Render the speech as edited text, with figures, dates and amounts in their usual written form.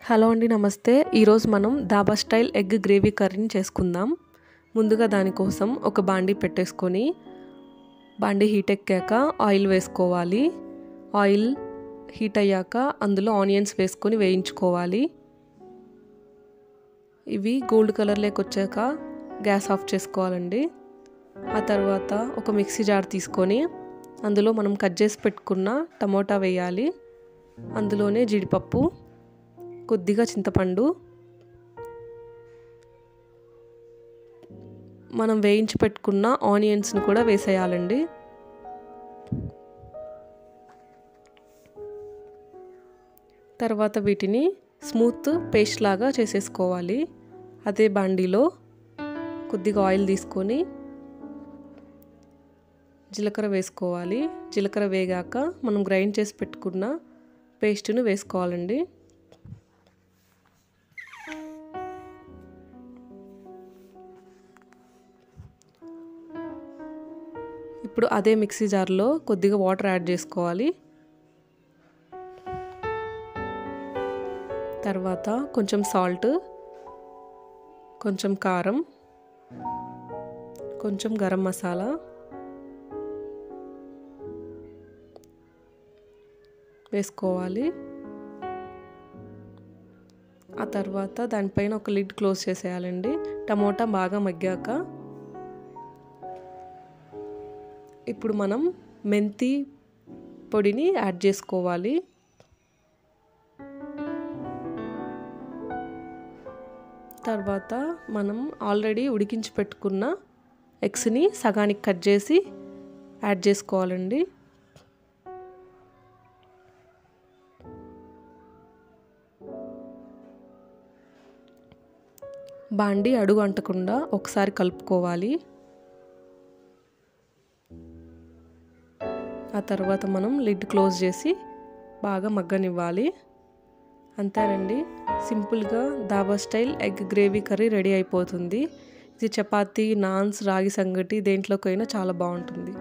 Hello అండి, నమస్తే. ఈరోజు మనం ధాబా స్టైల్ ఎగ్ గ్రేవీ కర్రీని చేసుకుందాం. ముందుగా దానికోసం ఒక బాండీ పెట్టేసుకొని బాండీ హీట్ ఎక్కాక ఆయిల్ వేసుకోవాలి. ఆయిల్ హీట్ అయ్యాక అందులో ఆనియన్స్ వేసుకొని వేయించుకోవాలి. ఇవి గోల్డ్ కలర్లోకి వచ్చాక గ్యాస్ ఆఫ్ చేసుకోవాలండి. ఆ తర్వాత ఒక మిక్సీ జార్ తీసుకొని అందులో మనం కట్ చేసి పెట్టుకున్న టమోటా వేయాలి. అందులోనే జీడిపప్పు, కొద్దిగా చింతపండు, మనం వేయించి పెట్టుకున్న ఆనియన్స్ని కూడా వేసేయాలండి. తర్వాత వీటిని స్మూత్ పేస్ట్ లాగా చేసేసుకోవాలి. అదే బాండీలో కొద్దిగా ఆయిల్ తీసుకొని జీలకర్ర వేసుకోవాలి. జీలకర్ర వేగాక మనం గ్రైండ్ చేసి పెట్టుకున్న పేస్ట్ను వేసుకోవాలండి. ఇప్పుడు అదే మిక్సీ జార్లో కొద్దిగా వాటర్ యాడ్ చేసుకోవాలి. తర్వాత కొంచెం సాల్ట్, కొంచెం కారం, కొంచెం గరం మసాలా వేసుకోవాలి. ఆ తర్వాత దానిపైన ఒక లిడ్ క్లోజ్ చేసేయాలండి. టమోటా బాగా మగ్గాక ఇప్పుడు మనం మెంతి పొడిని యాడ్ చేసుకోవాలి. తర్వాత మనం ఆల్రెడీ ఉడికించి పెట్టుకున్న ఎగ్స్ని సగానికి కట్ చేసి యాడ్ చేసుకోవాలండి. బాండీ అడుగు అంటకుండా ఒకసారి కలుపుకోవాలి. ఆ తర్వాత మనం లిడ్ క్లోజ్ చేసి బాగా మగ్గనివ్వాలి. అంతేనండి, సింపుల్గా dhaba style egg gravy curry ready అయిపోతుంది. ఇది చపాతీ, నాన్స్, రాగి సంగటి దేంట్లోకైనా చాలా బాగుంటుంది.